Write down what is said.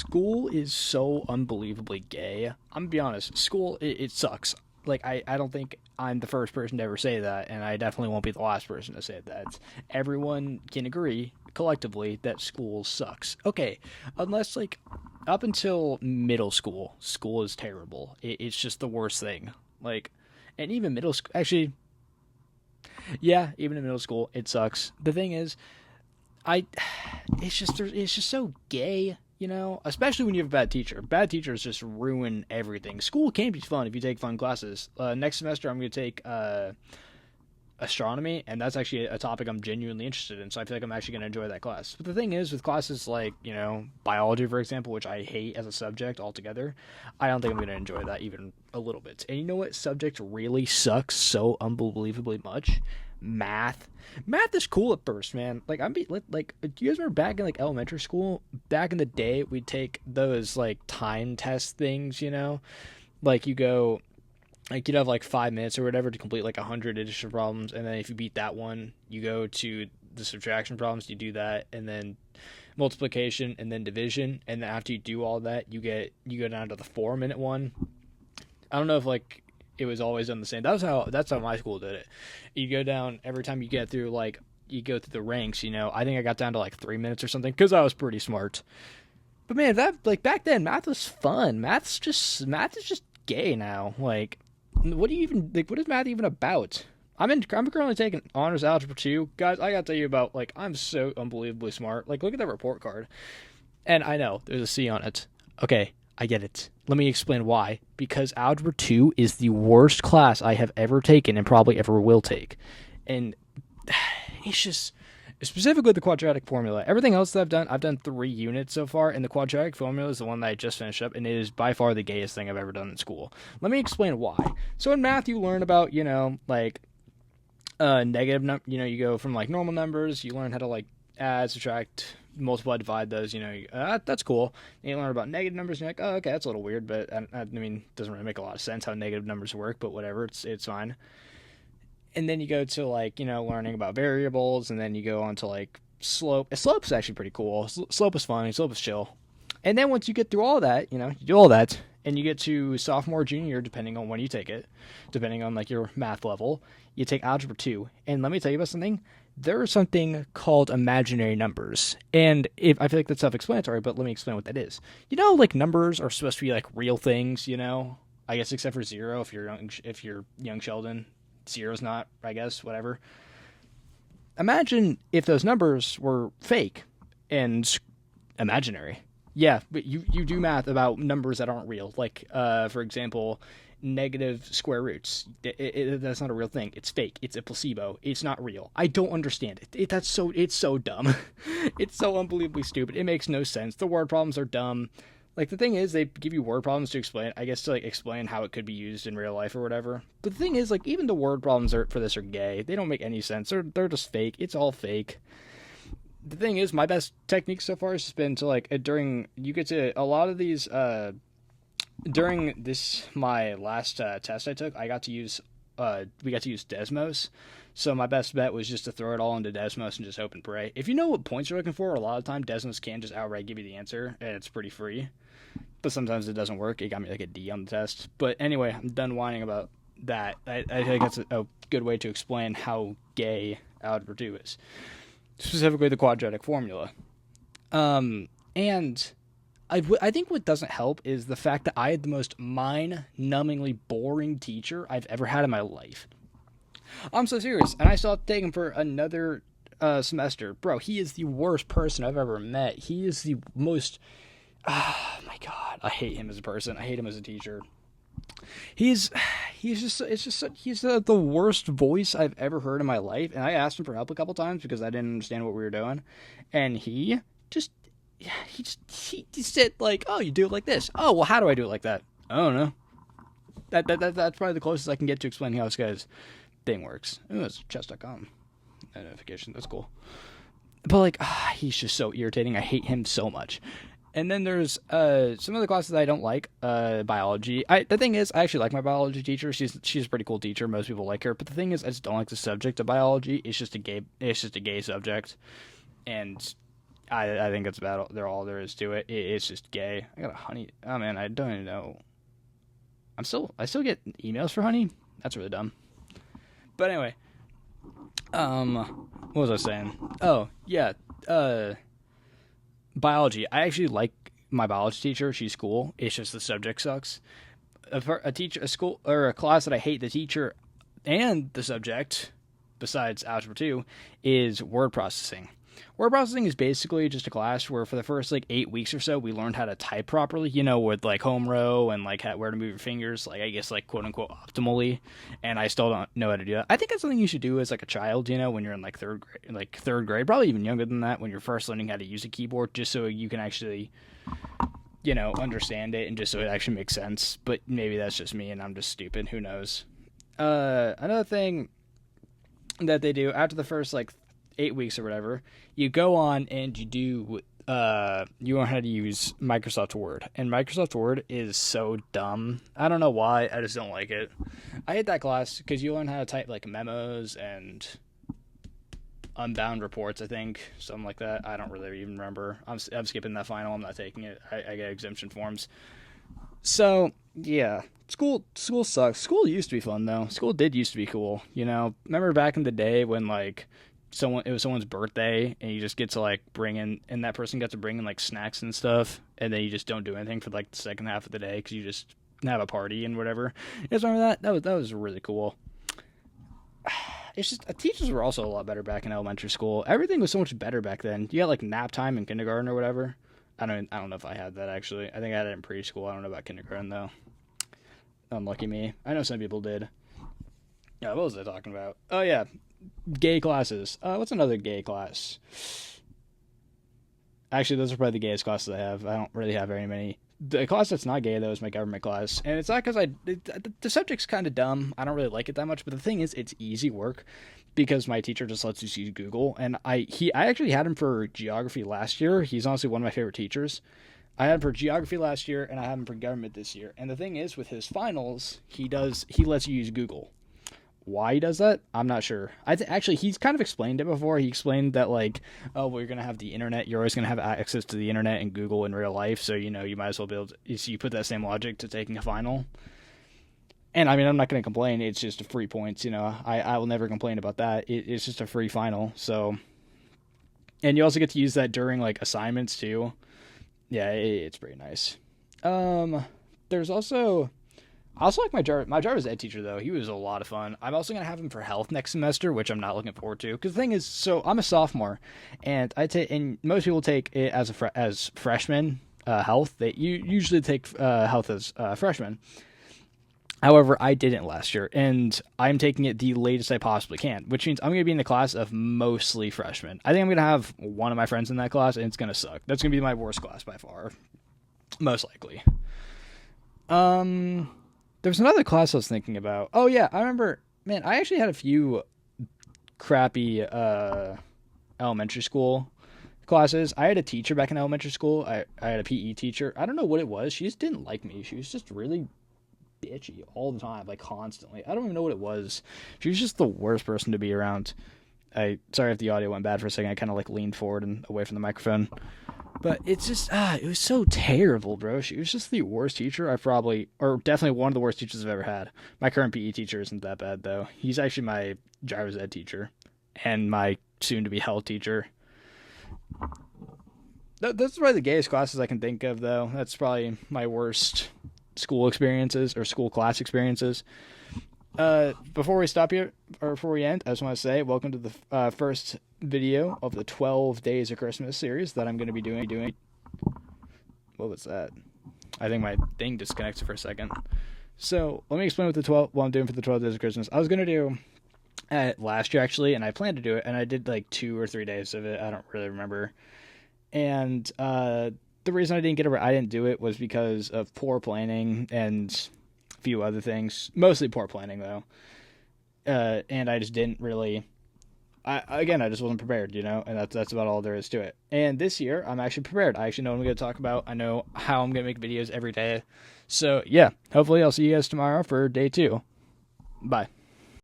School is so unbelievably gay. I'm gonna be honest. School, it sucks. Like, I don't think I'm the first person to ever say that, and I definitely won't be the last person to say that. Everyone can agree collectively that school sucks. Okay, unless like up until middle school, school is terrible. It's just the worst thing. Like, and even middle school, actually, yeah, even in middle school, it sucks. The thing is, I it's just so gay, you know. Especially when you have a bad teacher. Bad teachers just ruin everything. School can be fun if you take fun classes. Next semester, I'm going to take astronomy, and that's actually a topic I'm genuinely interested in. So I feel like I'm actually going to enjoy that class. But the thing is, with classes like biology, for example, which I hate as a subject altogether, I don't think I'm going to enjoy that even a little bit. And you know what subject really sucks so unbelievably much? Math. Math is cool at first, man. Like like, do you guys remember back in like elementary school? Back in the day, we'd take those like time test things, like you go, like you'd have like 5 minutes or whatever to complete like 100 addition problems, and then if you beat that one, you go to the subtraction problems. You do that, and then multiplication, and then division, and then after you do all that, you go down to the 4 minute one. I don't know if like it was always done the same. That's how my school did it. You go down every time you get through like you go through the ranks. I think I got down to like 3 minutes or something because I was pretty smart. But man, that like back then, math was fun. Math is just gay now. Like, what do you even like? What is math even about? I'm currently taking honors algebra 2. Guys, I gotta tell you about like I'm so unbelievably smart. Like, look at that report card. And I know there's a C on it. Okay, I get it. Let me explain why. Because Algebra 2 is the worst class I have ever taken and probably ever will take. And it's just, specifically the quadratic formula. Everything else that I've done 3 units so far, and the quadratic formula is the one that I just finished up, and it is by far the gayest thing I've ever done in school. Let me explain why. So in math, you learn about, like, negative, you go from, like, normal numbers, you learn how to, like, add, subtract, multiply, divide those, that's cool. And you learn about negative numbers, and you're like, oh, okay, that's a little weird, but I mean, it doesn't really make a lot of sense how negative numbers work, but whatever, it's fine. And then you go to like, learning about variables, and then you go on to like slope. Slope is actually pretty cool. Slope is fun, slope is chill. And then once you get through all that, you do all that, and you get to sophomore, junior, depending on when you take it, depending on like your math level, you take algebra 2. And let me tell you about something. There is something called imaginary numbers. And if I feel like that's self-explanatory, but let me explain what that is. Like numbers are supposed to be like real things, I guess except for zero if you're young Sheldon. Zero's not, I guess, whatever. Imagine if those numbers were fake and imaginary. Yeah, but you do math about numbers that aren't real. Like, for example, negative square roots. That's not a real thing. It's fake. It's a placebo. It's not real. I don't understand it. It's so dumb. It's so unbelievably stupid. It makes no sense. The word problems are dumb. Like, the thing is, they give you word problems to explain, I guess, to, like, explain how it could be used in real life or whatever. But the thing is, like, even the word problems for this are gay. They don't make any sense. They're just fake. It's all fake. The thing is, my best technique so far has just been to, like, you get to, a lot of these, during my last test I took, we got to use Desmos. So my best bet was just to throw it all into Desmos and just hope and pray. If you know what points you're looking for, a lot of the time Desmos can just outright give you the answer, and it's pretty free. But sometimes it doesn't work. It got me like a D on the test. But anyway, I'm done whining about that. I think that's a good way to explain how gay Algebra 2 is. Specifically the quadratic formula. And I think what doesn't help is the fact that I had the most mind-numbingly boring teacher I've ever had in my life. I'm so serious, and I still have to take him for another semester. Bro, he is the worst person I've ever met. He is the most... Oh my god, I hate him as a person. I hate him as a teacher. He's the worst voice I've ever heard in my life, and I asked him for help a couple times because I didn't understand what we were doing, and he said like, oh, you do it like this. Oh, well, how do I do it like that? I don't know. That's probably the closest I can get to explaining how this guy's thing works. Ooh, it's chess.com notification. That's cool. But like, he's just so irritating. I hate him so much. And then there's some other classes that I don't like. Biology. The thing is, I actually like my biology teacher. She's a pretty cool teacher. Most people like her. But the thing is, I just don't like the subject of biology. It's just a gay subject, and I think that's about all there is to it. It's just gay. I got a honey. Oh man, I don't even know. I still get emails for honey. That's really dumb. But anyway, what was I saying? Oh yeah, biology. I actually like my biology teacher. She's cool. It's just the subject sucks. A teacher, a school, or a class that I hate the teacher and the subject, besides Algebra 2, is word processing. Word processing is basically just a class where for the first like 8 weeks or so we learned how to type properly, with like home row and like where to move your fingers, like I guess like quote unquote optimally. And I still don't know how to do that. I think that's something you should do as like a child, when you're in like third grade, probably even younger than that, when you're first learning how to use a keyboard, just so you can actually understand it and just so it actually makes sense. But maybe that's just me and I'm just stupid. Who knows? Another thing that they do after the first like 8 weeks or whatever, you go on and you learn how to use Microsoft Word. And Microsoft Word is so dumb. I don't know why. I just don't like it. I hate that class because you learn how to type like memos and unbound reports, I think, something like that. I don't really even remember. I'm skipping that final. I'm not taking it. I get exemption forms. So yeah, school sucks. School used to be fun though. School did used to be cool. Remember back in the day when like it was someone's birthday and you just get to like bring in, and that person got to bring in like snacks and stuff, and then you just don't do anything for like the second half of the day because you just have a party and whatever. You guys remember that? That was really cool. It's just teachers were also a lot better back in elementary school. Everything was so much better back then. You got like nap time in kindergarten or whatever. I don't know if I had that actually. I think I had it in preschool. I don't know about kindergarten though. Unlucky me. I know some people did. Yeah, what was I talking about? Oh yeah, gay classes. What's another gay class? Actually, those are probably the gayest classes I have. I don't really have very many. The class that's not gay though is my government class, and it's not because the subject's kind of dumb. I don't really like it that much, but the thing is, it's easy work because my teacher just lets us use Google, and I actually had him for geography last year. He's honestly one of my favorite teachers. I had him for geography last year, and I have him for government this year. And the thing is, with his finals, he lets you use Google. Why he does that, I'm not sure. Actually, he's kind of explained it before. He explained that, like, oh, well, you're going to have the internet. You're always going to have access to the internet and Google in real life. So, you might as well you put that same logic to taking a final. And, I mean, I'm not going to complain. It's just a free points, I will never complain about that. It's just a free final. So, and you also get to use that during, like, assignments, too. Yeah, it's pretty nice. There's also... I also like my Jarvis ed teacher, though. He was a lot of fun. I'm also going to have him for health next semester, which I'm not looking forward to. Because the thing is, so I'm a sophomore, and and most people take it as freshmen, health. They usually take health as freshmen. However, I didn't last year, and I'm taking it the latest I possibly can, which means I'm going to be in the class of mostly freshmen. I think I'm going to have one of my friends in that class, and it's going to suck. That's going to be my worst class by far. Most likely. There's another class I was thinking about. Oh, yeah, I remember, man, I actually had a few crappy elementary school classes. I had a teacher back in elementary school. I had a PE teacher. I don't know what it was. She just didn't like me. She was just really bitchy all the time, like constantly. I don't even know what it was. She was just the worst person to be around. Sorry if the audio went bad for a second. I kind of like leaned forward and away from the microphone. But it's just, it was so terrible, bro. She was just the worst teacher or definitely one of the worst teachers I've ever had. My current PE teacher isn't that bad, though. He's actually my Jarvis ed teacher and my soon-to-be health teacher. That's probably the gayest classes I can think of, though. That's probably my worst school experiences or school class experiences. Before we stop here, or before we end, I just want to say welcome to the first video of the 12 Days of Christmas series that I'm going to be doing. What was that? I think my thing disconnected for a second. So let me explain what I'm doing for the 12 Days of Christmas. I was going to do it last year, actually, and I planned to do it, and I did like 2 or 3 days of it. I don't really remember. And the reason I didn't do it was because of poor planning and a few other things. Mostly poor planning, though. And I just didn't really... I just wasn't prepared, and that's about all there is to it. And this year, I'm actually prepared. I actually know what I'm going to talk about. I know how I'm going to make videos every day. So, yeah, hopefully I'll see you guys tomorrow for day 2. Bye.